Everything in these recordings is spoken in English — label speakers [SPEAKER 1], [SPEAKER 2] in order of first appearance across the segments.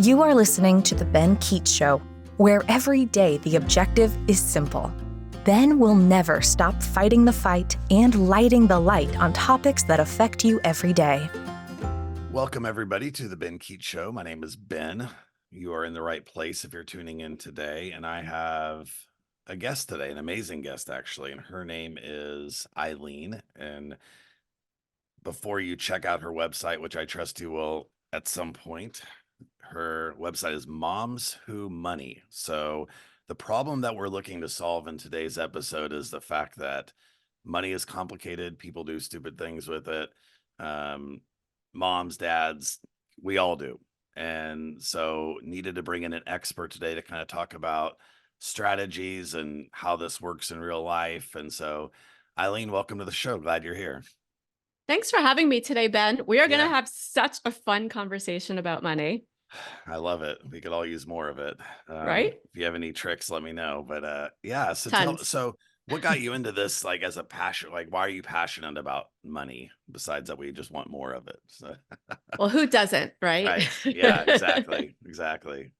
[SPEAKER 1] You are listening to The Ben Keech Show, where every day the objective is simple. Ben will never stop fighting the fight and lighting the light on topics that affect you every day.
[SPEAKER 2] Welcome, everybody, to The Ben Keech Show. My name is Ben. You are in the right place if you're tuning in today. And I have a guest today, an amazing guest, actually. And her name is Eileen. And before you check out her website, which I trust you will at some point, her website is Moms Who Money. So the problem that we're looking to solve in today's episode is the fact that money is complicated. People do stupid things with it. Moms, dads, we all do. And so needed to bring in an expert today to kind of talk about strategies and how this works in real life. And so, Eileen, welcome to the show. Glad you're here.
[SPEAKER 3] Thanks for having me today, Ben. We are going to
[SPEAKER 2] Yeah.
[SPEAKER 3] have such a fun conversation about money.
[SPEAKER 2] I love it. We could all use more of it.
[SPEAKER 3] Right?
[SPEAKER 2] If you have any tricks, let me know. But yeah,
[SPEAKER 3] Tons.
[SPEAKER 2] so what got you into this, like, as a passion? Like, why are you passionate about money besides that we just want more of it? So,
[SPEAKER 3] Well, who doesn't, right?
[SPEAKER 2] right. Yeah, exactly. Exactly.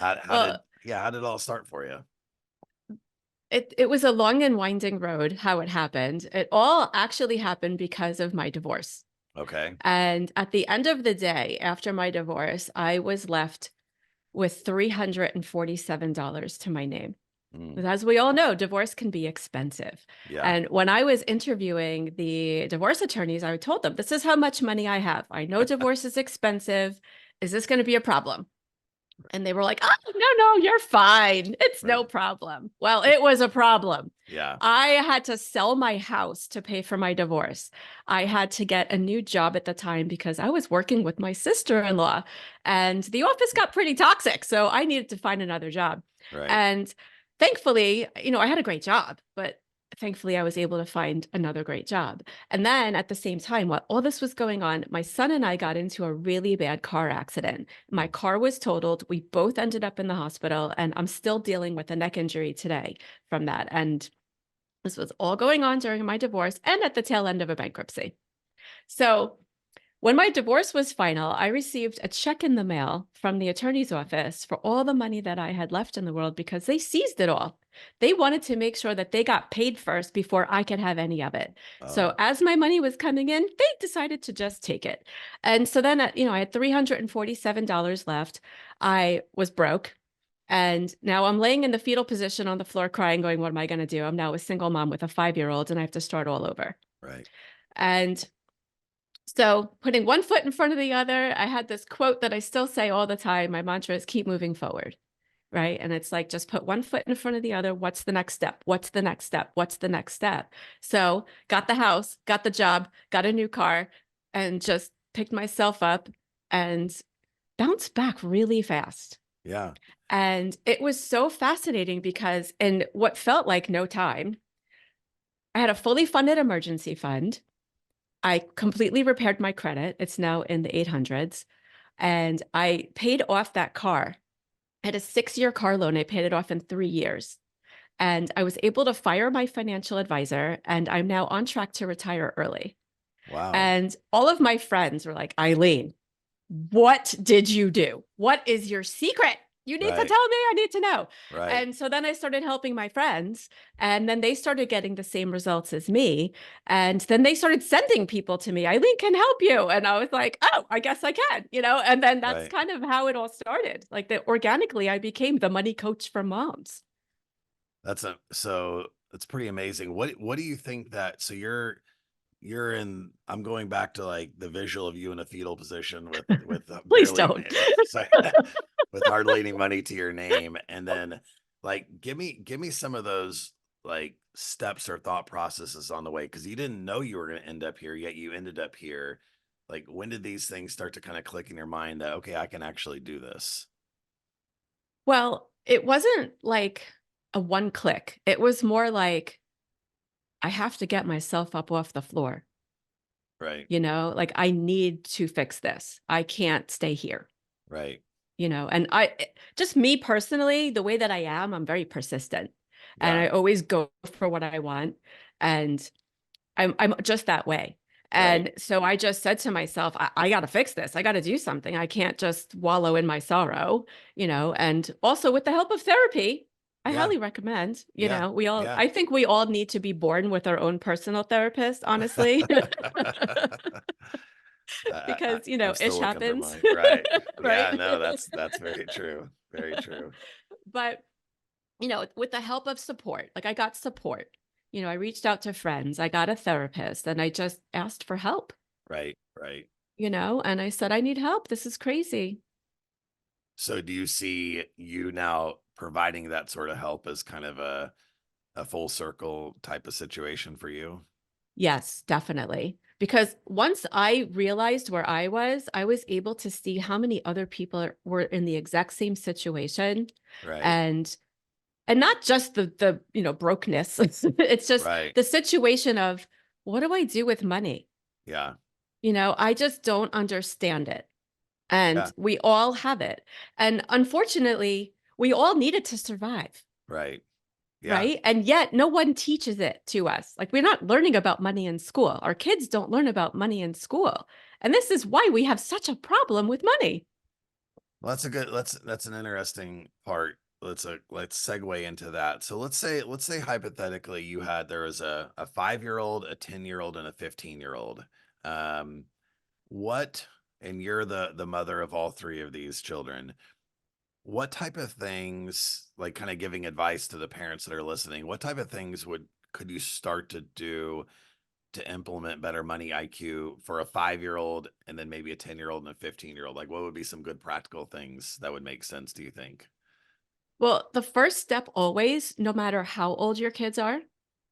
[SPEAKER 2] How
[SPEAKER 3] Well,
[SPEAKER 2] did it all start for you?
[SPEAKER 3] it was a long and winding road how it happened. It all actually happened because of my divorce.
[SPEAKER 2] Okay.
[SPEAKER 3] And at the end of the day, after my divorce, I was left with $347 to my name. As we all know, divorce can be expensive.
[SPEAKER 2] Yeah.
[SPEAKER 3] And when I was interviewing the divorce attorneys, I told them, this is how much money I have. I know divorce is expensive. Is this going to be a problem? And they were like, oh, no, you're fine. It's no problem. Well, it was a problem.
[SPEAKER 2] Yeah.
[SPEAKER 3] I had to sell my house to pay for my divorce. I had to get a new job at the time because I was working with my sister-in-law and the office got pretty toxic. So I needed to find another job.
[SPEAKER 2] Right.
[SPEAKER 3] And thankfully, I had a great job, but thankfully I was able to find another great job. And then at the same time, while all this was going on, my son and I got into a really bad car accident. My car was totaled. We both ended up in the hospital, and I'm still dealing with a neck injury today from that. And this was all going on during my divorce and at the tail end of a bankruptcy. So when my divorce was final, I received a check in the mail from the attorney's office for all the money that I had left in the world because they seized it all. They wanted to make sure that they got paid first before I could have any of it. So as my money was coming in, they decided to just take it. And so then, I had $347 left. I was broke. And now I'm laying in the fetal position on the floor crying, going, what am I going to do? I'm now a single mom with a 5-year-old and I have to start all over.
[SPEAKER 2] Right.
[SPEAKER 3] And so putting one foot in front of the other, I had this quote that I still say all the time. My mantra is keep moving forward, right? And it's like, just put one foot in front of the other. What's the next step? What's the next step? What's the next step? So got the house, got the job, got a new car, and just picked myself up and bounced back really fast.
[SPEAKER 2] Yeah.
[SPEAKER 3] And it was so fascinating because in what felt like no time, I had a fully funded emergency fund. I completely repaired my credit. It's now in the 800s. And I paid off that car. I had a 6-year car loan. I paid it off in 3 years. And I was able to fire my financial advisor. And I'm now on track to retire early.
[SPEAKER 2] Wow.
[SPEAKER 3] And all of my friends were like, Eileen, what did you do? What is your secret? You need to tell me. I need to know.
[SPEAKER 2] Right.
[SPEAKER 3] And so then I started helping my friends, and then they started getting the same results as me. And then they started sending people to me. Eileen can help you. And I was like, oh, I guess I can, And then that's kind of how it all started. Like organically, I became the money coach for moms.
[SPEAKER 2] That's pretty amazing. What do you think so you're in, I'm going back to like the visual of you in a fetal position with
[SPEAKER 3] Please don't.
[SPEAKER 2] with hardly any money to your name. And then like, give me some of those like steps or thought processes on the way. Cause you didn't know you were going to end up here, yet you ended up here. Like, when did these things start to kind of click in your mind that, okay, I can actually do this?
[SPEAKER 3] Well, it wasn't like a one click. It was more like, I have to get myself up off the floor.
[SPEAKER 2] Right.
[SPEAKER 3] Like I need to fix this. I can't stay here.
[SPEAKER 2] Right.
[SPEAKER 3] And just me personally, the way that I am, I'm very persistent and
[SPEAKER 2] Yeah.
[SPEAKER 3] I always go for what I want. And I'm just that way. And so I just said to myself, I got to fix this. I got to do something. I can't just wallow in my sorrow, and also with the help of therapy, I
[SPEAKER 2] Yeah.
[SPEAKER 3] highly recommend,
[SPEAKER 2] Yeah. Yeah.
[SPEAKER 3] I think we all need to be born with our own personal therapist, honestly, because,
[SPEAKER 2] I'm
[SPEAKER 3] ish
[SPEAKER 2] still looking for
[SPEAKER 3] happens,
[SPEAKER 2] mine. Right.
[SPEAKER 3] right?
[SPEAKER 2] Yeah, no, that's very true. Very true.
[SPEAKER 3] But, with the help of support, like I got support, I reached out to friends, I got a therapist, and I just asked for help,
[SPEAKER 2] Right. Right.
[SPEAKER 3] and I said, I need help. This is crazy.
[SPEAKER 2] So do you see you now providing that sort of help as kind of a full circle type of situation for you?
[SPEAKER 3] Yes, definitely. Because once I realized where I was able to see how many other people were in the exact same situation,
[SPEAKER 2] Right.
[SPEAKER 3] and not just the brokenness. It's just
[SPEAKER 2] Right.
[SPEAKER 3] the situation of, what do I do with money?
[SPEAKER 2] Yeah.
[SPEAKER 3] I just don't understand it. And
[SPEAKER 2] Yeah.
[SPEAKER 3] we all have it. And unfortunately, we all need it to survive.
[SPEAKER 2] Right. Yeah.
[SPEAKER 3] Right. And yet no one teaches it to us. Like, we're not learning about money in school. Our kids don't learn about money in school. And this is why we have such a problem with money.
[SPEAKER 2] Well, that's an interesting part. Let's segue into that. So let's say hypothetically there was a 5-year-old, a 10-year-old, and a 15-year-old. Um, what and you're the mother of all three of these children. What type of things, like kind of giving advice to the parents that are listening, what type of things could you start to do to implement better money IQ for a 5-year-old and then maybe a 10-year-old and a 15-year-old? Like, what would be some good practical things that would make sense, do you think?
[SPEAKER 3] Well, the first step always, no matter how old your kids are,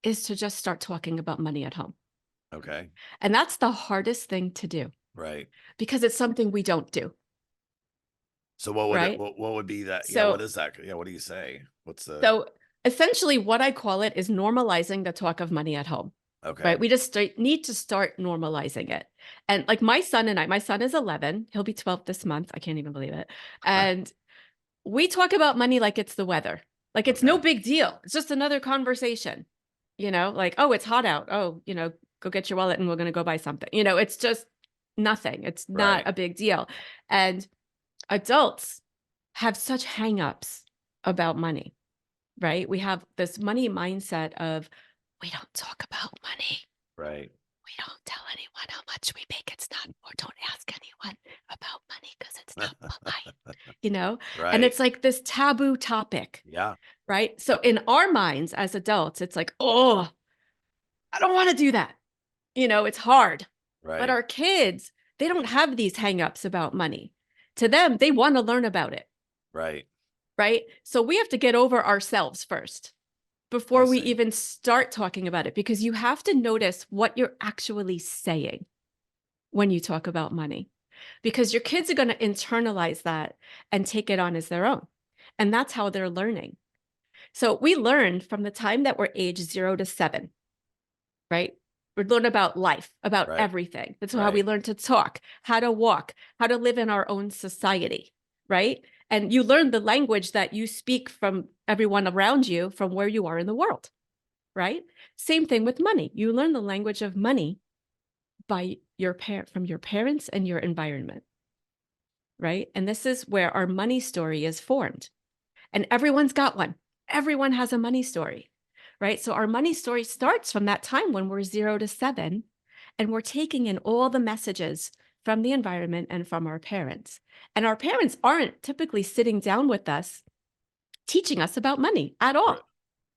[SPEAKER 3] is to just start talking about money at home.
[SPEAKER 2] Okay.
[SPEAKER 3] And that's the hardest thing to do
[SPEAKER 2] Right.
[SPEAKER 3] because it's something we don't do.
[SPEAKER 2] So what would it
[SPEAKER 3] Right.
[SPEAKER 2] what would be that? Yeah, what
[SPEAKER 3] So,
[SPEAKER 2] is that? Yeah, what do you say? What's the
[SPEAKER 3] so essentially what I call it is normalizing the talk of money at home.
[SPEAKER 2] Okay.
[SPEAKER 3] Right. We just need to start normalizing it. And like my son is 11. He'll be 12 this month. I can't even believe it. And we talk about money like it's the weather. Like it's no
[SPEAKER 2] Okay.
[SPEAKER 3] big deal. It's just another conversation, like, oh, it's hot out. Oh, go get your wallet and we're going to go buy something. It's just nothing. It's not
[SPEAKER 2] Right.
[SPEAKER 3] a big deal. And adults have such hangups about money, right? We have this money mindset of, we don't talk about money.
[SPEAKER 2] Right.
[SPEAKER 3] We don't tell anyone how much we make. It's not, or don't ask anyone about money because it's not polite, and
[SPEAKER 2] Right.
[SPEAKER 3] it's like this taboo topic,
[SPEAKER 2] Yeah.
[SPEAKER 3] right? So in our minds as adults, it's like, oh, I don't want to do that. It's hard. But
[SPEAKER 2] Right.
[SPEAKER 3] our kids, they don't have these hangups about money. To them, they want to learn about it,
[SPEAKER 2] Right.
[SPEAKER 3] right? So we have to get over ourselves first
[SPEAKER 2] I
[SPEAKER 3] before we
[SPEAKER 2] see.
[SPEAKER 3] even start talking about it, because you have to notice what you're actually saying when you talk about money, because your kids are going to internalize that and take it on as their own. And that's how they're learning. So we learn from the time that we're age 0 to 7, right? We learn about life, about
[SPEAKER 2] Right.
[SPEAKER 3] everything. That's how we
[SPEAKER 2] Right.
[SPEAKER 3] learn to talk, how to walk, how to live in our own society, right? And you learn the language that you speak from everyone around you, from where you are in the world, right? Same thing with money. You learn the language of money by from your parents and your environment, right? And this is where our money story is formed. And everyone's got one. Everyone has a money story, right? So our money story starts from that time when we're 0 to 7, and we're taking in all the messages from the environment and from our parents. And our parents aren't typically sitting down with us teaching us about money at
[SPEAKER 2] Right.
[SPEAKER 3] all,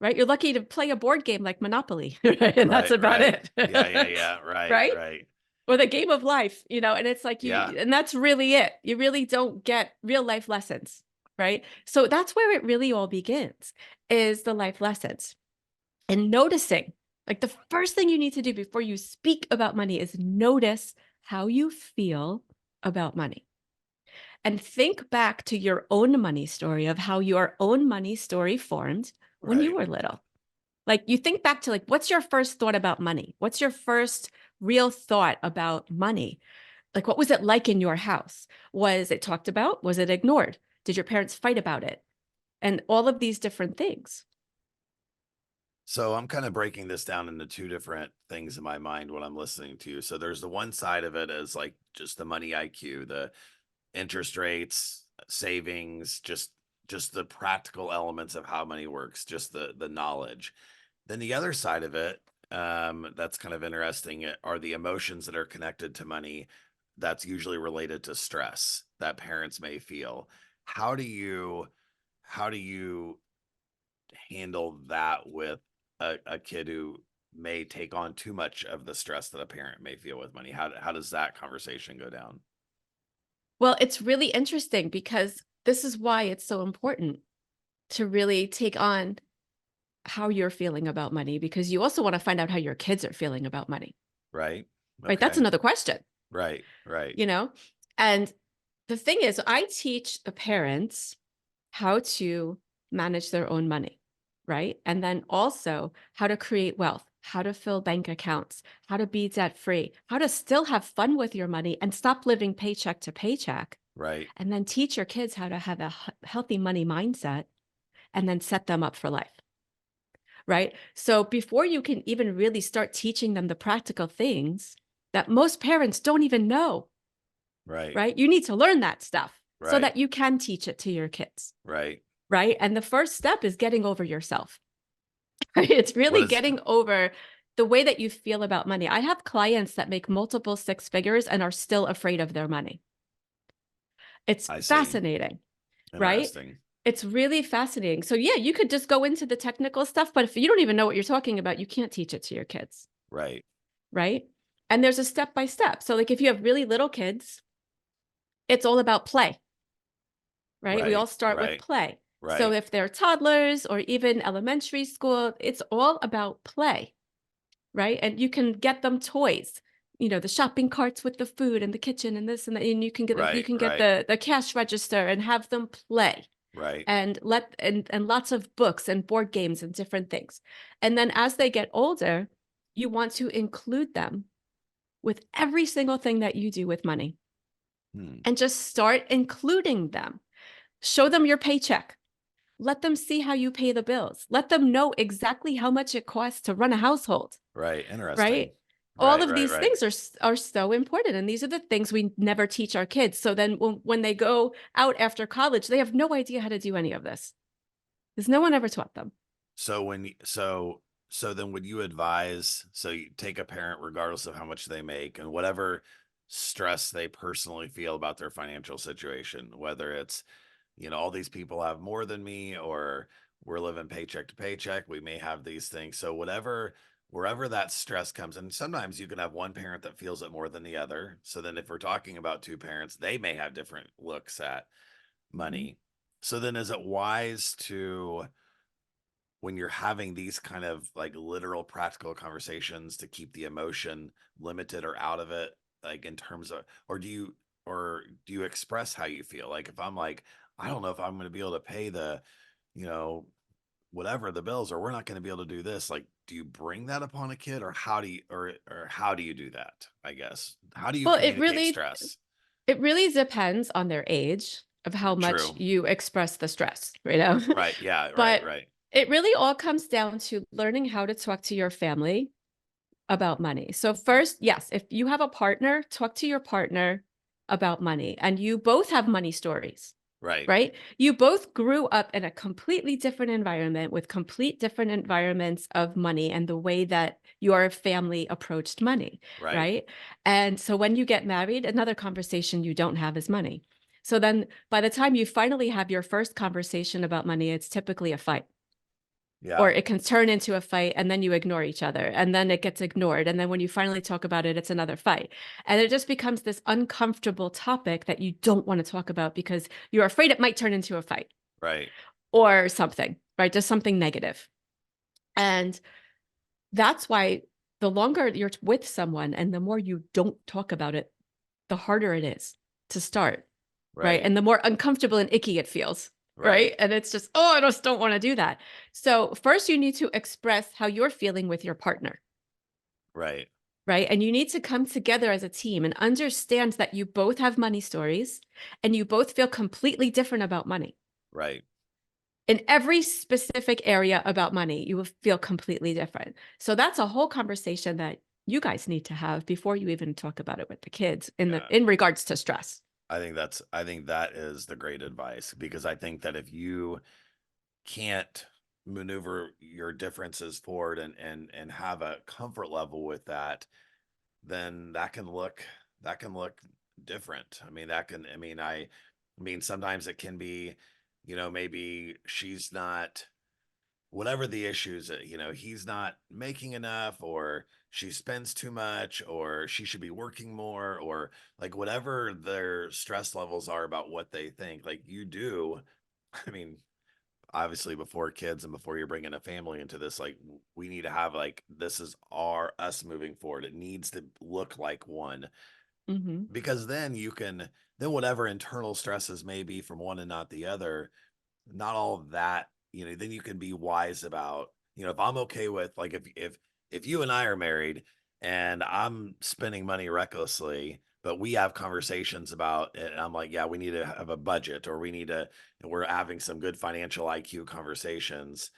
[SPEAKER 3] right? You're lucky to play a board game like Monopoly, right? And that's
[SPEAKER 2] Right.
[SPEAKER 3] about
[SPEAKER 2] Right.
[SPEAKER 3] it.
[SPEAKER 2] Yeah. Yeah. Yeah. Right.
[SPEAKER 3] Right?
[SPEAKER 2] Right.
[SPEAKER 3] Or the game of life, and it's like
[SPEAKER 2] Yeah.
[SPEAKER 3] and that's really it. You really don't get real life lessons, right? So that's where it really all begins, is the life lessons. And noticing, like, the first thing you need to do before you speak about money is notice how you feel about money. And think back to your own money story, of how your own money story formed when you
[SPEAKER 2] Right.
[SPEAKER 3] were little. Like, you think back to, like, what's your first thought about money? What's your first real thought about money? Like, what was it like in your house? Was it talked about? Was it ignored? Did your parents fight about it? And all of these different things.
[SPEAKER 2] So I'm kind of breaking this down into two different things in my mind when I'm listening to you. So there's the one side of it as like just the money IQ, the interest rates, savings, just the practical elements of how money works, just the knowledge. Then the other side of it, that's kind of interesting, are the emotions that are connected to money. That's usually related to stress that parents may feel. How do you how do you handle that with a kid who may take on too much of the stress that a parent may feel with money? How does that conversation go down?
[SPEAKER 3] Well, it's really interesting because this is why it's so important to really take on how you're feeling about money, because you also want to find out how your kids are feeling about money,
[SPEAKER 2] Right.
[SPEAKER 3] right? That's
[SPEAKER 2] Okay.
[SPEAKER 3] another question,
[SPEAKER 2] Right. Right.
[SPEAKER 3] you know? And the thing is, I teach the parents how to manage their own money, right? And then also how to create wealth, how to fill bank accounts, how to be debt free, how to still have fun with your money and stop living paycheck to paycheck.
[SPEAKER 2] Right.
[SPEAKER 3] And then teach your kids how to have a healthy money mindset and then set them up for life. Right. So before you can even really start teaching them the practical things that most parents don't even know,
[SPEAKER 2] Right.
[SPEAKER 3] right? You need to learn that stuff so
[SPEAKER 2] Right.
[SPEAKER 3] that you can teach it to your kids.
[SPEAKER 2] Right.
[SPEAKER 3] Right. And the first step is getting over yourself. Right? It's
[SPEAKER 2] What
[SPEAKER 3] really
[SPEAKER 2] is
[SPEAKER 3] getting over the way that you feel about money. I have clients that make multiple six figures and are still afraid of their money. It's
[SPEAKER 2] I see.
[SPEAKER 3] fascinating, right?
[SPEAKER 2] Interesting.
[SPEAKER 3] It's really fascinating. So yeah, you could just go into the technical stuff, but if you don't even know what you're talking about, you can't teach it to your kids,
[SPEAKER 2] Right.
[SPEAKER 3] right? And there's a step by step. So like if you have really little kids, it's all about play, right? We
[SPEAKER 2] Right.
[SPEAKER 3] all start with
[SPEAKER 2] Right.
[SPEAKER 3] play. So
[SPEAKER 2] Right.
[SPEAKER 3] if they're toddlers or even elementary school, it's all about play, right? And you can get them toys, the shopping carts with the food and the kitchen and this and that, and you
[SPEAKER 2] Right.
[SPEAKER 3] can get
[SPEAKER 2] Right.
[SPEAKER 3] the cash register and have them play.
[SPEAKER 2] Right.
[SPEAKER 3] And lots of books and board games and different things. And then as they get older, you want to include them with every single thing that you do with money
[SPEAKER 2] Hmm.
[SPEAKER 3] and just start including them. Show them your paycheck. Let them see how you pay the bills. Let them know exactly how much it costs to run a household,
[SPEAKER 2] Right. Interesting.
[SPEAKER 3] right? All
[SPEAKER 2] Right.
[SPEAKER 3] of
[SPEAKER 2] Right.
[SPEAKER 3] these
[SPEAKER 2] Right.
[SPEAKER 3] things are so important. And these are the things we never teach our kids. So then when they go out after college, they have no idea how to do any of this because no one ever taught them.
[SPEAKER 2] So so then would you advise, so you take a parent regardless of how much they make and whatever stress they personally feel about their financial situation, whether it's, all these people have more than me, or we're living paycheck to paycheck, we may have these things. So wherever that stress comes, and sometimes you can have one parent that feels it more than the other. So then if we're talking about two parents, they may have different looks at
[SPEAKER 3] Mhm.
[SPEAKER 2] money. So then is it wise to, when you're having these kind of like literal practical conversations, to keep the emotion limited or out of it, like in terms of, or do you express how you feel? Like if I'm like, I don't know if I'm going to be able to pay the, you know whatever the bills, or we're not going to be able to do this, like, do you bring that upon a kid, or how do you do that? I guess, how do you
[SPEAKER 3] Well,
[SPEAKER 2] communicate stress?
[SPEAKER 3] it really depends on their age of how much
[SPEAKER 2] True.
[SPEAKER 3] you express the stress, you know?
[SPEAKER 2] Right. Yeah. Right.
[SPEAKER 3] But
[SPEAKER 2] Right.
[SPEAKER 3] it really all comes down to learning how to talk to your family about money. So first, yes, if you have a partner, talk to your partner about money and you both have money stories.
[SPEAKER 2] Right.
[SPEAKER 3] Right? You both grew up in a completely different environment with complete different environments of money and the way that your family approached money,
[SPEAKER 2] Right.
[SPEAKER 3] right? And so when you get married, another conversation you don't have is money. So then by the time you finally have your first conversation about money, it's typically a fight. Or
[SPEAKER 2] Yeah.
[SPEAKER 3] it can turn into a fight and then you ignore each other and then it gets ignored. And then when you finally talk about it, it's another fight. And it just becomes this uncomfortable topic that you don't want to talk about because you're afraid it might turn into a fight
[SPEAKER 2] Right.
[SPEAKER 3] or something, right? Just something negative. And that's why the longer you're with someone and the more you don't talk about it, the harder it is to start, right?
[SPEAKER 2] Right.
[SPEAKER 3] And the more uncomfortable and icky it feels,
[SPEAKER 2] Right.
[SPEAKER 3] right? And it's just, oh, I just don't want to do that. So first you need to express how you're feeling with your partner,
[SPEAKER 2] Right.
[SPEAKER 3] right? And you need to come together as a team and understand that you both have money stories and you both feel completely different about money.
[SPEAKER 2] Right.
[SPEAKER 3] in every specific area about money, you will feel completely different. So that's a whole conversation that you guys need to have before you even talk about it with the kids in regards to stress.
[SPEAKER 2] I think that is the great advice, because I think that if you can't maneuver your differences forward and have a comfort level with that, then that can look different. I mean, I mean, sometimes it can be, maybe she's not, whatever the issues, he's not making enough, or she spends too much, or she should be working more, or like whatever their stress levels are about what they think, like you do. I mean, obviously before kids and before you're bringing a family into this, like we need to have, like, this is us moving forward. It needs to look like one,
[SPEAKER 3] Mm-hmm.
[SPEAKER 2] because then then whatever internal stresses may be from one and not the other, not all of that, then you can be wise about, if I'm okay with, like, if you and I are married and I'm spending money recklessly, but we have conversations about it, and I'm like, yeah, we need to have a budget, or we're having some good financial IQ conversations.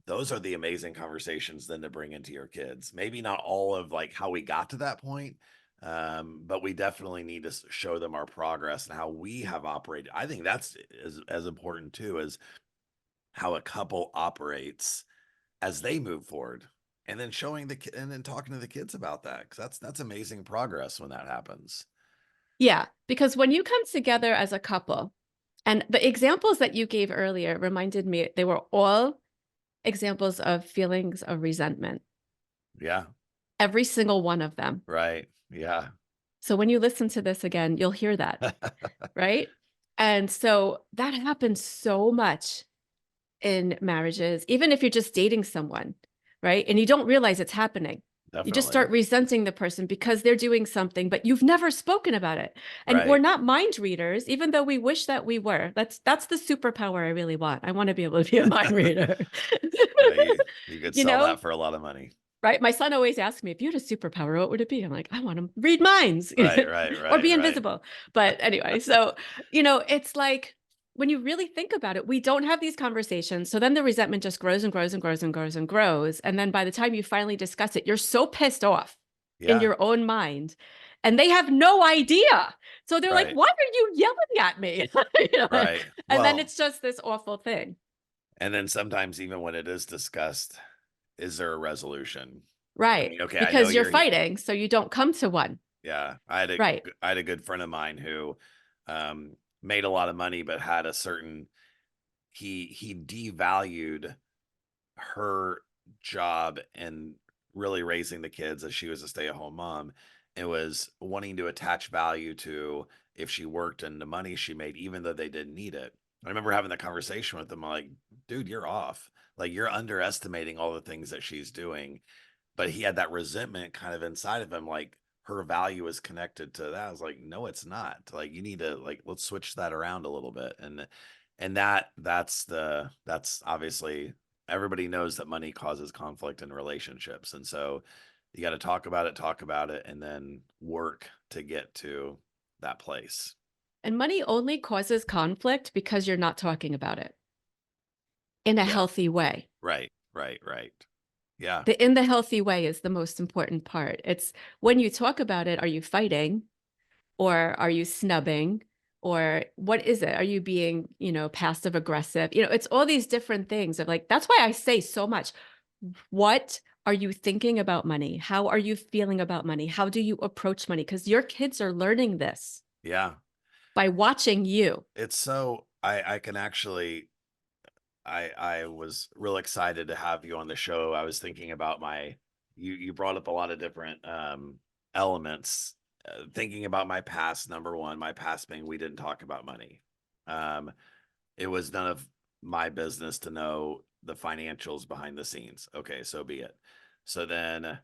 [SPEAKER 2] Those are the amazing conversations then to bring into your kids. Maybe not all of like how we got to that point, but we definitely need to show them our progress and how we have operated. I think that's as important too, as how a couple operates as they move forward, and then showing and then talking to the kids about that, because that's amazing progress when that happens.
[SPEAKER 3] Yeah, because when you come together as a couple, and the examples that you gave earlier reminded me, they were all examples of feelings of resentment,
[SPEAKER 2] Yeah.
[SPEAKER 3] every single one of them.
[SPEAKER 2] Right. Yeah.
[SPEAKER 3] So when you listen to this again, you'll hear that, right? And so that happens so much in marriages, even if you're just dating someone, right? And you don't realize it's happening. You just
[SPEAKER 2] Definitely.
[SPEAKER 3] start resenting the person because they're doing something, but you've never spoken about it. And we're
[SPEAKER 2] Right.
[SPEAKER 3] not mind readers, even though we wish that we were. That's the superpower I really want. I want to be able to be a mind reader.
[SPEAKER 2] Yeah, you could
[SPEAKER 3] You
[SPEAKER 2] sell
[SPEAKER 3] know,
[SPEAKER 2] that for a lot of money.
[SPEAKER 3] right? My son always asks me, if you had a superpower, what would it be? I'm like, I want to read minds
[SPEAKER 2] Right, right,
[SPEAKER 3] or
[SPEAKER 2] right,
[SPEAKER 3] be
[SPEAKER 2] right.
[SPEAKER 3] invisible. But anyway, so, it's like when you really think about it, we don't have these conversations. So then the resentment just grows and grows and grows and grows and grows. And then by the time you finally discuss it, you're so pissed off in
[SPEAKER 2] Yeah.
[SPEAKER 3] your own mind. And they have no idea. So they're like,
[SPEAKER 2] Right.
[SPEAKER 3] why are you yelling at me?
[SPEAKER 2] Right.
[SPEAKER 3] And then
[SPEAKER 2] Well,
[SPEAKER 3] it's just this awful thing.
[SPEAKER 2] and then sometimes even when it is discussed, is there a resolution? I
[SPEAKER 3] Right.
[SPEAKER 2] mean, okay, I know
[SPEAKER 3] Because you're
[SPEAKER 2] you're
[SPEAKER 3] fighting. So you don't come to one.
[SPEAKER 2] yeah.
[SPEAKER 3] Right.
[SPEAKER 2] I had a good friend of mine who made a lot of money, but had a certain he devalued her job and really raising the kids, as she was a stay-at-home mom, and was wanting to attach value to if she worked and the money she made, even though they didn't need it. I remember having the conversation with them, like, dude, you're off. Like, you're underestimating all the things that she's doing. But he had that resentment kind of inside of him, like her value is connected to that. I was like, no, it's not. Like, you need to, like, let's switch that around a little bit. And that's obviously, everybody knows that money causes conflict in relationships. And so you got to talk about it, and then work to get to that place.
[SPEAKER 3] And money only causes conflict because you're not talking about it in a
[SPEAKER 2] Yeah.
[SPEAKER 3] healthy way.
[SPEAKER 2] Right. Right. Right. Yeah.
[SPEAKER 3] The in the healthy way is the most important part. It's when you talk about it, are you fighting or are you snubbing? Or what is it? Are you being, passive aggressive? It's all these different things of like, that's why I say so much. What are you thinking about money? How are you feeling about money? How do you approach money? Because your kids are learning this
[SPEAKER 2] Yeah.
[SPEAKER 3] by watching you.
[SPEAKER 2] It's so I can actually I was real excited to have you on the show. I was thinking about you brought up a lot of different elements, thinking about my past. Number one, my past being we didn't talk about money. Um, it was none of my business to know the financials behind the scenes. Okay, so be it. So then,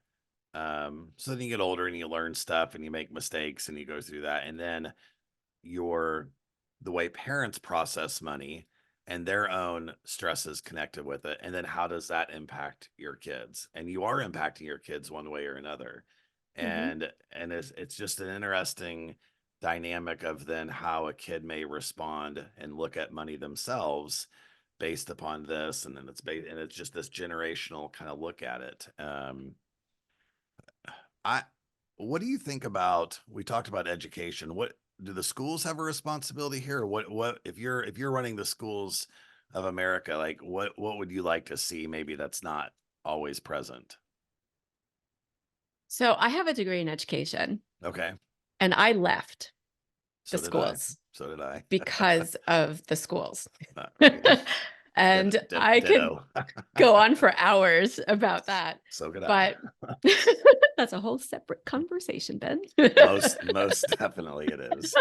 [SPEAKER 2] so then you get older and you learn stuff and you make mistakes and you go through that, and then your the way parents process money and their own stresses connected with it, and then how does that impact your kids, and you are impacting your kids one way or another.
[SPEAKER 3] Mhm.
[SPEAKER 2] And it's just an interesting dynamic of then how a kid may respond and look at money themselves based upon this, and then it's based, and it's just this generational kind of look at it. I, what do you think about, we talked about education. What do the schools have a responsibility here? Or what, if you're running the schools of America, like what would you like to see? Maybe that's not always present.
[SPEAKER 3] So I have a degree in education
[SPEAKER 2] Okay.
[SPEAKER 3] and I left
[SPEAKER 2] So
[SPEAKER 3] the
[SPEAKER 2] did I.
[SPEAKER 3] schools
[SPEAKER 2] So did I.
[SPEAKER 3] because of the schools.
[SPEAKER 2] Yeah.
[SPEAKER 3] And I could
[SPEAKER 2] Ditto.
[SPEAKER 3] go on for hours about that.
[SPEAKER 2] So could
[SPEAKER 3] But
[SPEAKER 2] I.
[SPEAKER 3] that's a whole separate conversation, Ben.
[SPEAKER 2] Most definitely it is.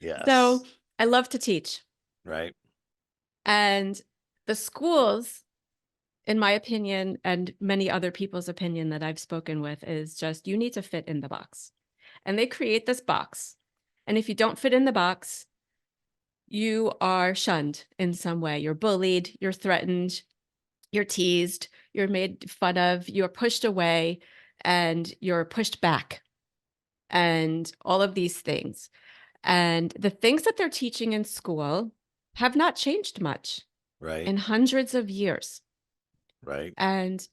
[SPEAKER 2] Yes.
[SPEAKER 3] So I love to teach.
[SPEAKER 2] Right.
[SPEAKER 3] And the schools, in my opinion, and many other people's opinion that I've spoken with, is just you need to fit in the box. And they create this box. And if you don't fit in the box, you are shunned in some way. You're bullied, you're threatened, you're teased, you're made fun of, you're pushed away, and you're pushed back, and all of these things. And the things that they're teaching in school have not changed much
[SPEAKER 2] Right.
[SPEAKER 3] in hundreds of years.
[SPEAKER 2] Right.
[SPEAKER 3] And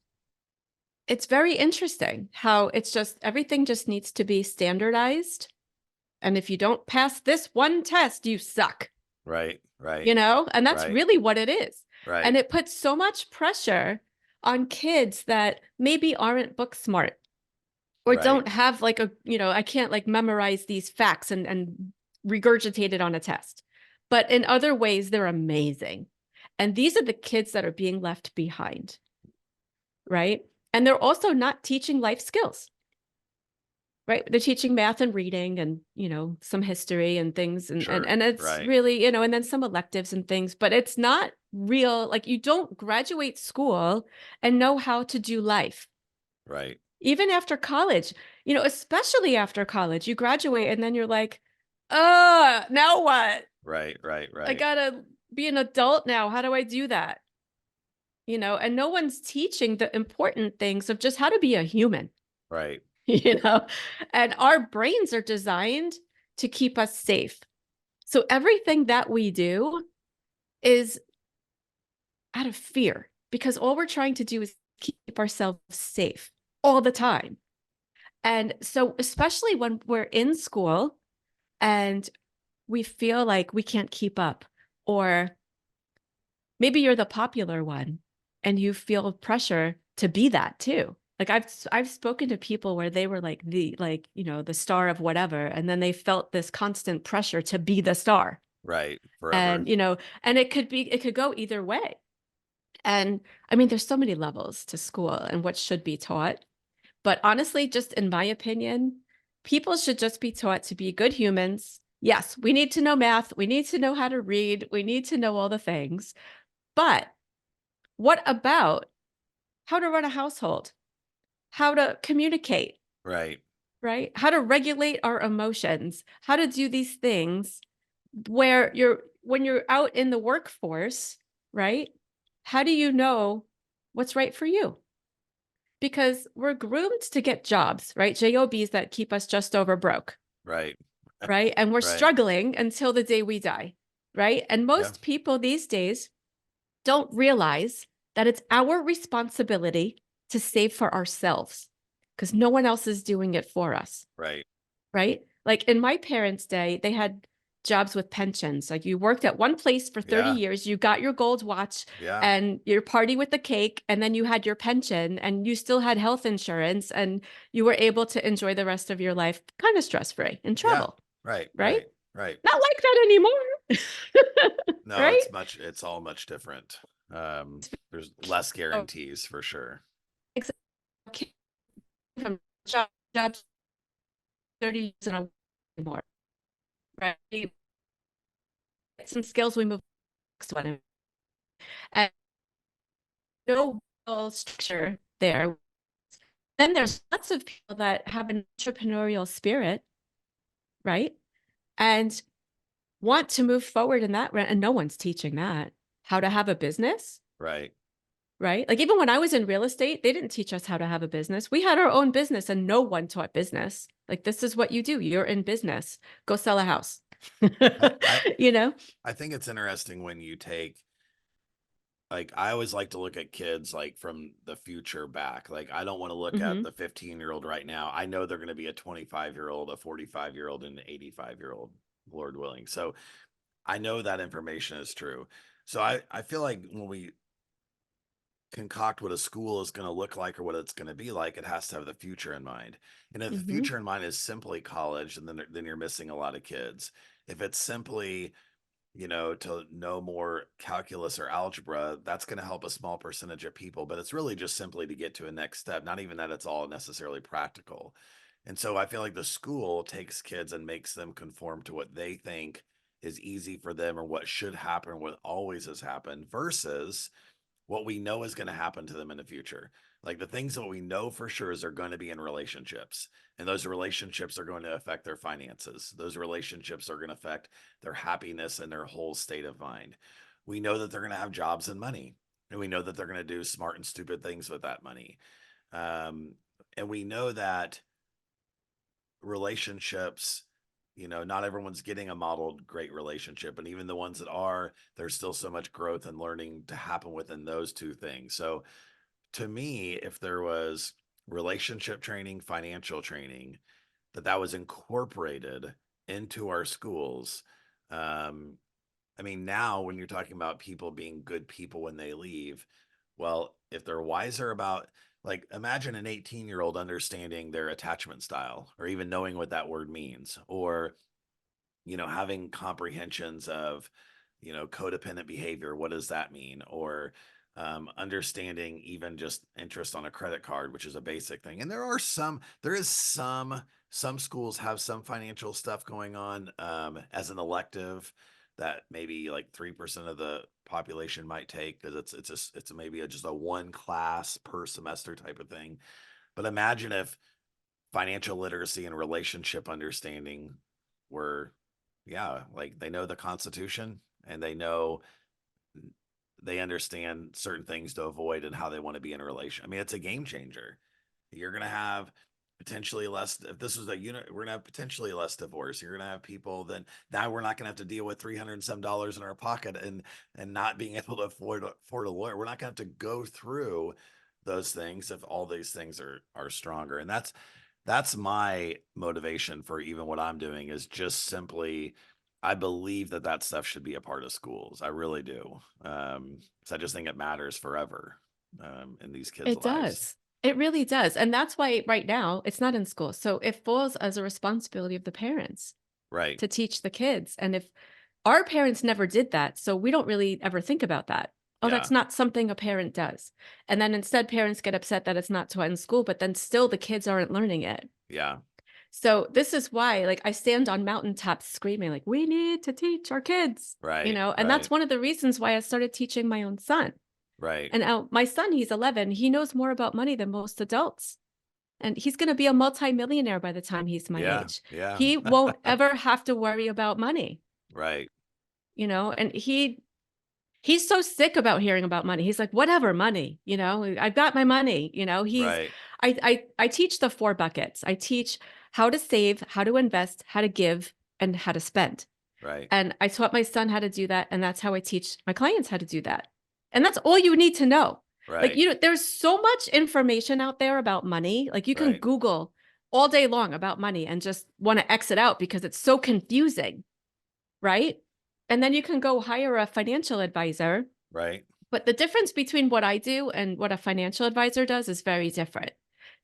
[SPEAKER 3] it's very interesting how it's just everything just needs to be standardized. And if you don't pass this one test, you suck.
[SPEAKER 2] Right. Right.
[SPEAKER 3] You know, and that's
[SPEAKER 2] Right.
[SPEAKER 3] really what it is.
[SPEAKER 2] Right.
[SPEAKER 3] And it puts so much pressure on kids that maybe aren't book smart or
[SPEAKER 2] Right.
[SPEAKER 3] don't have like a, you know, I can't like memorize these facts and regurgitate it on a test. But in other ways, they're amazing. And these are the kids that are being left behind. Right. And they're also not teaching life skills. Right. They're teaching math and reading and, you know, some history and things. And,
[SPEAKER 2] Sure.
[SPEAKER 3] and it's
[SPEAKER 2] Right.
[SPEAKER 3] really, you know, and then some electives and things, but it's not real. Like you don't graduate school and know how to do life.
[SPEAKER 2] Right.
[SPEAKER 3] Even after college, you know, especially after college, you graduate and then you're like, now what?
[SPEAKER 2] Right. Right. Right.
[SPEAKER 3] I gotta be an adult now. How do I do that? You know, and no one's teaching the important things of just how to be a human.
[SPEAKER 2] Right.
[SPEAKER 3] You know, and our brains are designed to keep us safe. So everything that we do is out of fear because all we're trying to do is keep ourselves safe all the time. And so, especially when we're in school and we feel like we can't keep up, or maybe you're the popular one and you feel pressure to be that too. Like I've spoken to people where they were like you know, the star of whatever, and then they felt this constant pressure to be the star.
[SPEAKER 2] Right. Forever.
[SPEAKER 3] And, you know, and it could go either way. And I mean, there's so many levels to school and what should be taught. But honestly, just in my opinion, people should just be taught to be good humans. Yes, we need to know math. We need to know how to read. We need to know all the things. But what about how to run a household? How to communicate?
[SPEAKER 2] Right.
[SPEAKER 3] Right? How to regulate our emotions? How to do these things where when you're out in the workforce, right? How do you know what's right for you? Because we're groomed to get jobs, right? JOBs that keep us just over broke.
[SPEAKER 2] Right.
[SPEAKER 3] Right. And we're
[SPEAKER 2] Right.
[SPEAKER 3] struggling until the day we die. Right. And most people these days don't realize that it's our responsibility to save for ourselves because no one else is doing it for us.
[SPEAKER 2] Right.
[SPEAKER 3] Right. Like in my parents' day, they had jobs with pensions. Like you worked at one place for 30 years, you got your gold watch and your party with the cake, and then you had your pension and you still had health insurance and you were able to enjoy the rest of your life kind of stress-free and travel.
[SPEAKER 2] Right.
[SPEAKER 3] Right.
[SPEAKER 2] Right.
[SPEAKER 3] Not like that anymore.
[SPEAKER 2] No,
[SPEAKER 3] right?
[SPEAKER 2] it's all much different. There's less guarantees for sure.
[SPEAKER 3] Exactly. From jobs 30 years and more. Right. Some skills we move next one. And no real structure there. Then there's lots of people that have an entrepreneurial spirit, right? And want to move forward in that, and no one's teaching that. How to have a business.
[SPEAKER 2] Right.
[SPEAKER 3] Right. Like even when I was in real estate, they didn't teach us how to have a business. We had our own business and no one taught business. Like, this is what you do. You're in business. Go sell a house. You know?
[SPEAKER 2] I think it's interesting when you take like I always like to look at kids like from the future back. Like I don't want to look at
[SPEAKER 3] Hmm.
[SPEAKER 2] the 15-year-old right now. I know they're going to be a 25-year-old, a 45-year-old, and an 85-year-old, Lord willing. So I know that information is true. So I feel like when we concoct what a school is going to look like or what it's going to be like, it has to have the future in mind. And if the
[SPEAKER 3] Hmm.
[SPEAKER 2] future in mind is simply college, and then you're missing a lot of kids. If it's simply, to know more calculus or algebra, that's going to help a small percentage of people, but it's really just simply to get to a next step, not even that it's all necessarily practical. And so I feel like the school takes kids and makes them conform to what they think is easy for them or what should happen, what always has happened, versus what we know is going to happen to them in the future. Like the things that we know for sure is they're going to be in relationships, and those relationships are going to affect their finances. Those relationships are going to affect their happiness and their whole state of mind. We know that they're going to have jobs and money, and we know that they're going to do smart and stupid things with that money. And we know that relationships, not everyone's getting a modeled great relationship, and even the ones that are, there's still so much growth and learning to happen within those two things. So to me, if there was relationship training, financial training, that was incorporated into our schools. um I mean, now when you're talking about people being good people when they leave, well, if they're wiser about, like, imagine an 18-year-old understanding their attachment style or even knowing what that word means, or, having comprehensions of, codependent behavior. What does that mean? Or understanding even just interest on a credit card, which is a basic thing. And some schools have some financial stuff going on as an elective that maybe like 3% of the population might take, because it's maybe just a one class per semester type of thing. But imagine if financial literacy and relationship understanding were, yeah, like they know the Constitution, and they understand certain things to avoid and how they want to be in a relation. I mean, it's a game changer. You're going to have potentially less, if this was a unit, we're going to have potentially less divorce. You're going to have people, then now we're not going to have to deal with $300 and some in our pocket and not being able to afford a lawyer. We're not going to have to go through those things if all these things are stronger. And that's my motivation for even what I'm doing, is just simply, I believe that stuff should be a part of schools. I really do. So I just think it matters forever in these kids'
[SPEAKER 3] It
[SPEAKER 2] lives.
[SPEAKER 3] does. It really does. And that's why right now it's not in school. So it falls as a responsibility of the parents
[SPEAKER 2] Right.
[SPEAKER 3] to teach the kids. And if our parents never did that, so we don't really ever think about that. Oh,
[SPEAKER 2] Yeah.
[SPEAKER 3] that's not something a parent does. And then instead, parents get upset that it's not taught in school, but then still the kids aren't learning it.
[SPEAKER 2] Yeah.
[SPEAKER 3] So this is why, like, I stand on mountaintops screaming, like, we need to teach our kids,
[SPEAKER 2] Right.
[SPEAKER 3] and
[SPEAKER 2] Right.
[SPEAKER 3] that's one of the reasons why I started teaching my own son.
[SPEAKER 2] Right.
[SPEAKER 3] And now my son, he's 11. He knows more about money than most adults. And he's going to be a multimillionaire by the time he's my
[SPEAKER 2] Yeah.
[SPEAKER 3] age.
[SPEAKER 2] Yeah.
[SPEAKER 3] He won't ever have to worry about money,
[SPEAKER 2] Right.
[SPEAKER 3] and he's so sick about hearing about money. He's like, whatever, money, I've got my money,
[SPEAKER 2] Right.
[SPEAKER 3] I teach the 4 buckets. I teach how to save, how to invest, how to give, and how to spend.
[SPEAKER 2] Right.
[SPEAKER 3] And I taught my son how to do that. And that's how I teach my clients how to do that. And that's all you need to know. Like,
[SPEAKER 2] Right.
[SPEAKER 3] there's so much information out there about money. Like, you can
[SPEAKER 2] Right.
[SPEAKER 3] Google all day long about money and just want to exit out because it's so confusing. Right. And then you can go hire a financial advisor.
[SPEAKER 2] Right.
[SPEAKER 3] But the difference between what I do and what a financial advisor does is very different.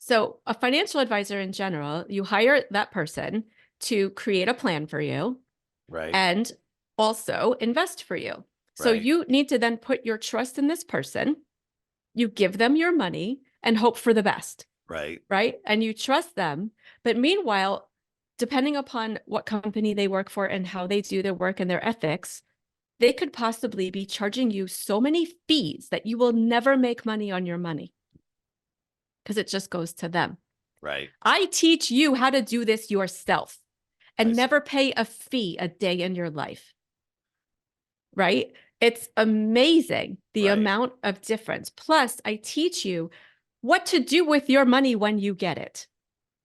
[SPEAKER 3] So, a financial advisor in general, you hire that person to create a plan for you
[SPEAKER 2] Right.
[SPEAKER 3] and also invest for you. So,
[SPEAKER 2] Right.
[SPEAKER 3] you need to then put your trust in this person. You give them your money and hope for the best,
[SPEAKER 2] Right.
[SPEAKER 3] right? And you trust them. But meanwhile, depending upon what company they work for and how they do their work and their ethics, they could possibly be charging you so many fees that you will never make money on your money because it just goes to them.
[SPEAKER 2] Right.
[SPEAKER 3] I teach you how to do this yourself and
[SPEAKER 2] I see.
[SPEAKER 3] never pay a fee a day in your life, right? It's amazing the
[SPEAKER 2] Right.
[SPEAKER 3] amount of difference. Plus, I teach you what to do with your money when you get it,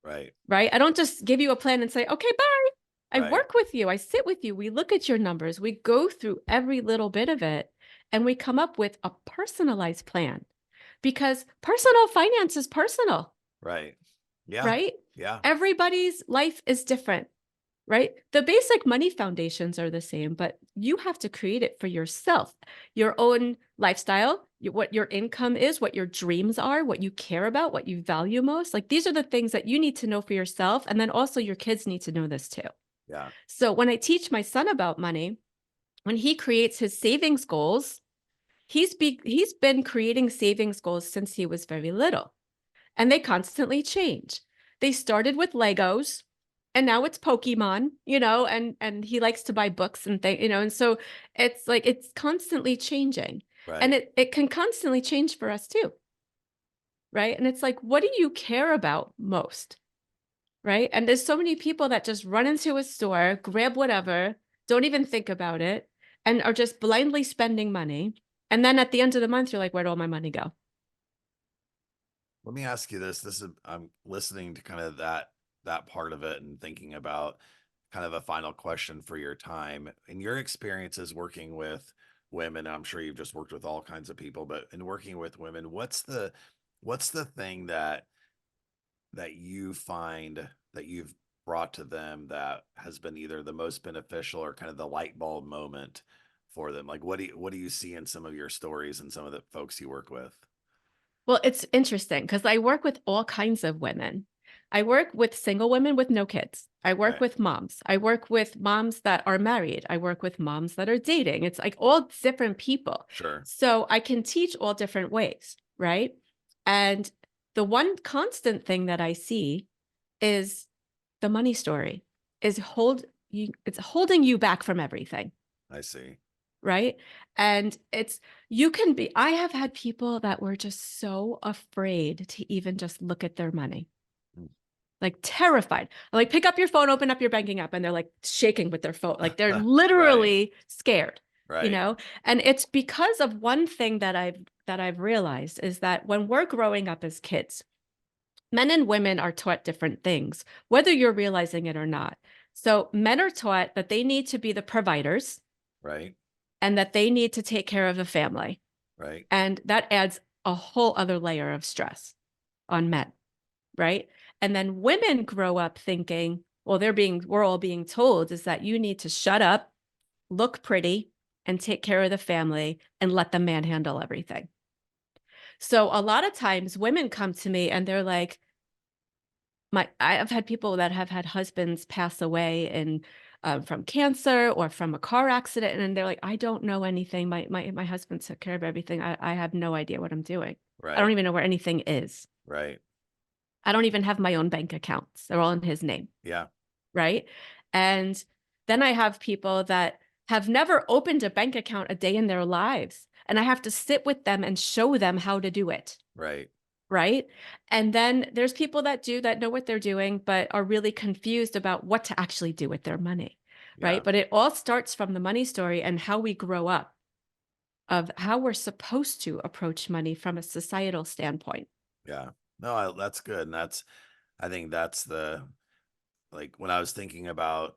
[SPEAKER 2] Right.
[SPEAKER 3] right? I don't just give you a plan and say, okay, bye. I
[SPEAKER 2] Right.
[SPEAKER 3] work with you. I sit with you. We look at your numbers. We go through every little bit of it. and we come up with a personalized plan, because personal finance is personal,
[SPEAKER 2] Right. Yeah.
[SPEAKER 3] right?
[SPEAKER 2] Yeah.
[SPEAKER 3] Everybody's life is different, right? The basic money foundations are the same, but you have to create it for yourself, your own lifestyle, what your income is, what your dreams are, what you care about, what you value most. Like, these are the things that you need to know for yourself. And then also your kids need to know this too.
[SPEAKER 2] Yeah.
[SPEAKER 3] So when I teach my son about money, when he creates his savings goals, he's been creating savings goals since he was very little, and they constantly change. They started with Legos, and now it's Pokemon, and he likes to buy books and things, and so it's like it's constantly changing. And
[SPEAKER 2] Right.
[SPEAKER 3] it can constantly change for us too, right? And it's like, what do you care about most? Right? And there's so many people that just run into a store, grab whatever, don't even think about it, and are just blindly spending money. And then at the end of the month, you're like, where'd all my money go?
[SPEAKER 2] Let me ask you this. I'm listening to kind of that part of it and thinking about kind of a final question for your time. In your experiences working with women, I'm sure you've just worked with all kinds of people, but in working with women, what's the thing that you find that you've brought to them that has been either the most beneficial or kind of the light bulb moment for them? Like what do you see in some of your stories and some of the folks you work with?
[SPEAKER 3] Well, it's interesting because I work with all kinds of women. I work with single women with no kids. I work
[SPEAKER 2] Right.
[SPEAKER 3] with moms. I work with moms that are married. I work with moms that are dating. It's like all different people.
[SPEAKER 2] Sure.
[SPEAKER 3] So I can teach all different ways, right? And the one constant thing that I see is the money story is it's holding you back from everything,
[SPEAKER 2] I see.
[SPEAKER 3] right? And I have had people that were just so afraid to even just look at their money,
[SPEAKER 2] Mm.
[SPEAKER 3] like terrified. Like, pick up your phone, open up your banking app, and they're like shaking with their phone. Like, they're
[SPEAKER 2] Right.
[SPEAKER 3] literally scared,
[SPEAKER 2] Right.
[SPEAKER 3] And it's because of one thing that I've realized is that when we're growing up as kids, men and women are taught different things, whether you're realizing it or not. So men are taught that they need to be the providers
[SPEAKER 2] Right.
[SPEAKER 3] and that they need to take care of the family.
[SPEAKER 2] Right.
[SPEAKER 3] And that adds a whole other layer of stress on men, right? And then women grow up thinking, well, we're all being told is that you need to shut up, look pretty, and take care of the family and let the man handle everything. So a lot of times women come to me and they're like, I've had people that have had husbands pass away from cancer or from a car accident, and they're like, I don't know anything. My husband took care of everything. I have no idea what I'm doing. I don't
[SPEAKER 2] Right.
[SPEAKER 3] even know where anything is.
[SPEAKER 2] Right.
[SPEAKER 3] I don't even have my own bank accounts. They're all in his name,
[SPEAKER 2] Yeah.
[SPEAKER 3] right? And then I have people that have never opened a bank account a day in their lives, and I have to sit with them and show them how to do it.
[SPEAKER 2] Right.
[SPEAKER 3] Right? And then there's people that know what they're doing, but are really confused about what to actually do with their money,
[SPEAKER 2] Yeah.
[SPEAKER 3] right? But it all starts from the money story and how we grow up, of how we're supposed to approach money from a societal standpoint.
[SPEAKER 2] Yeah. No, that's good. And I think that's like when I was thinking about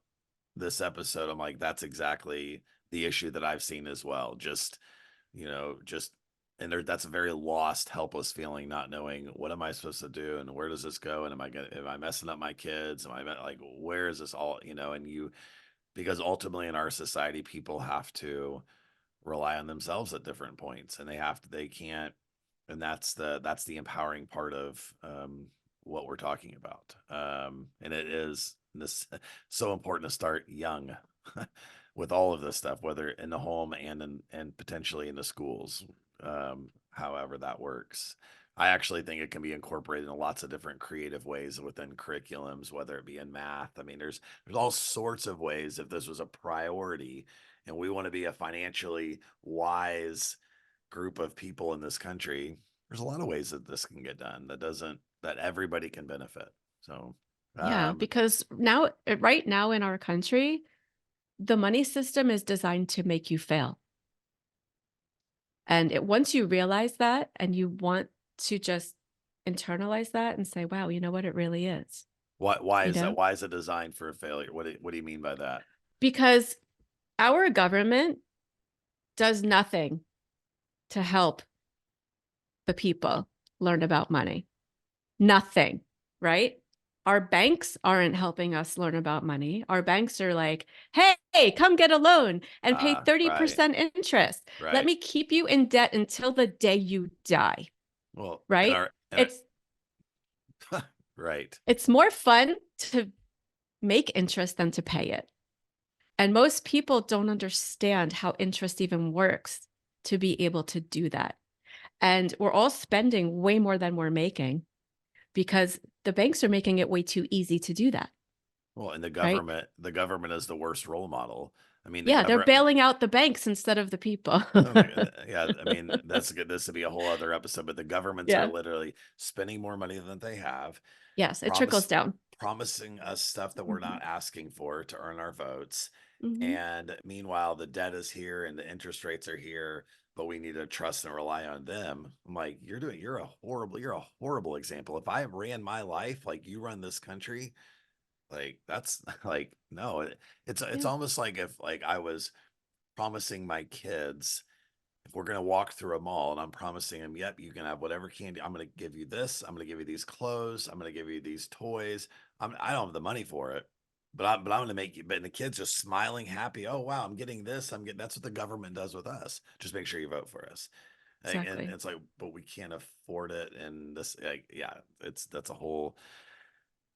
[SPEAKER 2] this episode, I'm like, that's exactly the issue that I've seen as well. Just, and that's a very lost, helpless feeling, not knowing what am I supposed to do and where does this go? And am I messing up my kids? Like, where is this all, because ultimately in our society, people have to rely on themselves at different points and they can't, and that's the empowering part of what we're talking about. And it is this so important to start young with all of this stuff, whether in the home and potentially in the schools, however that works. I actually think it can be incorporated in lots of different creative ways within curriculums, whether it be in math. I mean, there's all sorts of ways if this was a priority and we want to be a financially wise group of people in this country, there's a lot of ways that this can get done that everybody can benefit. So,
[SPEAKER 3] Yeah,
[SPEAKER 2] um,
[SPEAKER 3] because right now in our country, the money system is designed to make you fail. And once you realize that and you want to just internalize that and say, wow, you know what, it really is,
[SPEAKER 2] why
[SPEAKER 3] you
[SPEAKER 2] is that?
[SPEAKER 3] know,
[SPEAKER 2] Why is it designed for a failure? What do you mean by that?
[SPEAKER 3] because our government does nothing to help the people learn about money? Nothing, right? Our banks aren't helping us learn about money. Our banks are like, hey, come get a loan and pay 30% interest. Let
[SPEAKER 2] Right.
[SPEAKER 3] me keep you in debt until the day you die,
[SPEAKER 2] Well,
[SPEAKER 3] right?
[SPEAKER 2] right.
[SPEAKER 3] It's more fun to make interest than to pay it. And most people don't understand how interest even works to be able to do that. And we're all spending way more than we're making because the banks are making it way too easy to do that.
[SPEAKER 2] Well, and the
[SPEAKER 3] right?
[SPEAKER 2] government is the worst role model. I mean,
[SPEAKER 3] Yeah, they're bailing out the banks instead of the people.
[SPEAKER 2] Yeah, I mean, that's good. This would be a whole other episode, but the governments are
[SPEAKER 3] Yeah.
[SPEAKER 2] literally spending more money than they have,
[SPEAKER 3] Yes, it trickles down.
[SPEAKER 2] promising us stuff that we're not asking for to earn our votes.
[SPEAKER 3] Mhm.
[SPEAKER 2] And meanwhile, the debt is here and the interest rates are here, but we need to trust and rely on them. I'm like, you're a horrible example. If I ran my life like you run this country, like that's like, no, it's
[SPEAKER 3] Yeah.
[SPEAKER 2] almost like if like I was promising my kids, if we're going to walk through a mall and I'm promising them, yep, you can have whatever candy. I'm going to give you this. I'm going to give you these clothes. I'm going to give you these toys. I don't have the money for it, but I'm going to make you, but the kids just smiling, happy. Oh, wow, I'm getting this. That's what the government does with us. Just make sure you vote for us.
[SPEAKER 3] Exactly.
[SPEAKER 2] And it's like, but we can't afford it. And this, like, yeah, that's a whole,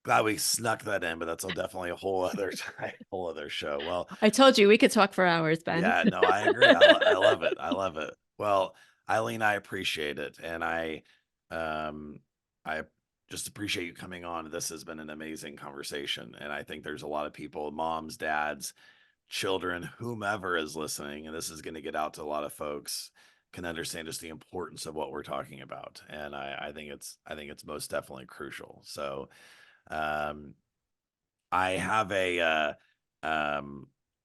[SPEAKER 2] glad we snuck that in, but that's definitely a whole other time, whole other show. Well,
[SPEAKER 3] I told you we could talk for hours, Ben.
[SPEAKER 2] yeah, no, I agree. I love it. I love it. Well, Eileen, I appreciate it. And I just appreciate you coming on. This has been an amazing conversation. And I think there's a lot of people, moms, dads, children, whomever is listening, and this is going to get out to a lot of folks, can understand just the importance of what we're talking about. And I think it's most definitely crucial. So, I have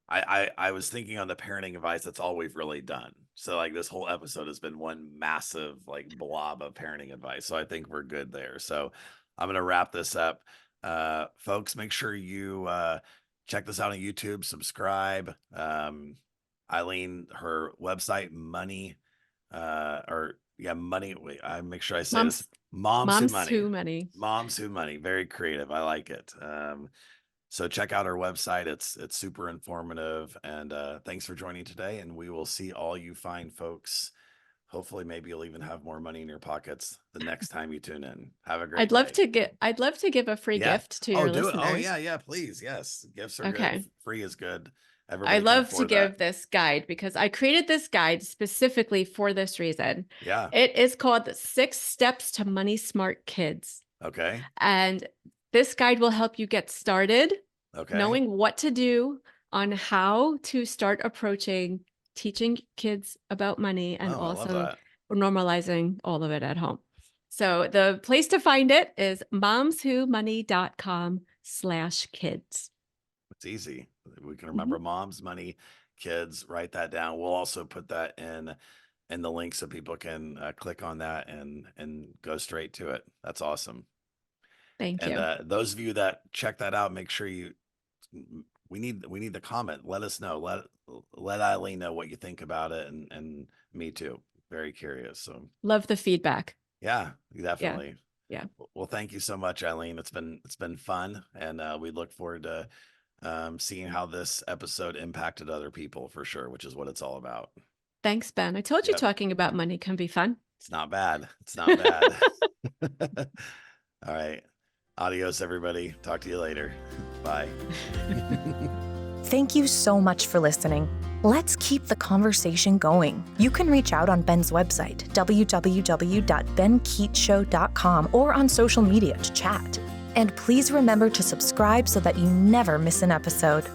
[SPEAKER 2] I was thinking on the parenting advice, that's all we've really done. So like this whole episode has been one massive like blob of parenting advice. So I think we're good there. So I'm going to wrap this up. Folks, make sure you check this out on YouTube, subscribe. Eileen, her website, money, money. Wait, I make sure I say this. Moms Who Money. Moms Who Money. Very creative. I like it. So check out our website. It's super informative. And thanks for joining today. And we will see all you fine folks. Hopefully, maybe you'll even have more money in your pockets the next time you tune in. Have a great day.
[SPEAKER 3] I'd love to give a free gift to your listeners.
[SPEAKER 2] Oh yeah, please. Yes. Gifts are
[SPEAKER 3] Okay.
[SPEAKER 2] good. Free is good.
[SPEAKER 3] I love to give this guide because I created this guide specifically for this reason.
[SPEAKER 2] Yeah.
[SPEAKER 3] It is called 6 Steps to Money Smart Kids.
[SPEAKER 2] Okay.
[SPEAKER 3] And this guide will help you get started, knowing what to do on how to start approaching teaching kids about money and also normalizing all of it at home. So the place to find it is momswhomoney.com/kids.
[SPEAKER 2] It's easy. We can remember Moms Money Kids. Write that down. We'll also put that in the link so people can click on that and go straight to it. That's awesome.
[SPEAKER 3] Thank you.
[SPEAKER 2] And those of you that check that out, make sure we need the comment. Let us know. Let Eileen know what you think about it, and me too. Very curious. So
[SPEAKER 3] love the feedback.
[SPEAKER 2] Yeah, definitely.
[SPEAKER 3] Yeah.
[SPEAKER 2] Well, thank you so much, Eileen. It's been fun, and we look forward to seeing how this episode impacted other people for sure, which is what it's all about.
[SPEAKER 3] Thanks, Ben. I told you talking about money can be fun.
[SPEAKER 2] It's not bad. It's not bad. All right. Adios, everybody. Talk to you later. Bye.
[SPEAKER 1] Thank you so much for listening. Let's keep the conversation going. You can reach out on Ben's website, www.benkeechshow.com, or on social media to chat. And please remember to subscribe so that you never miss an episode.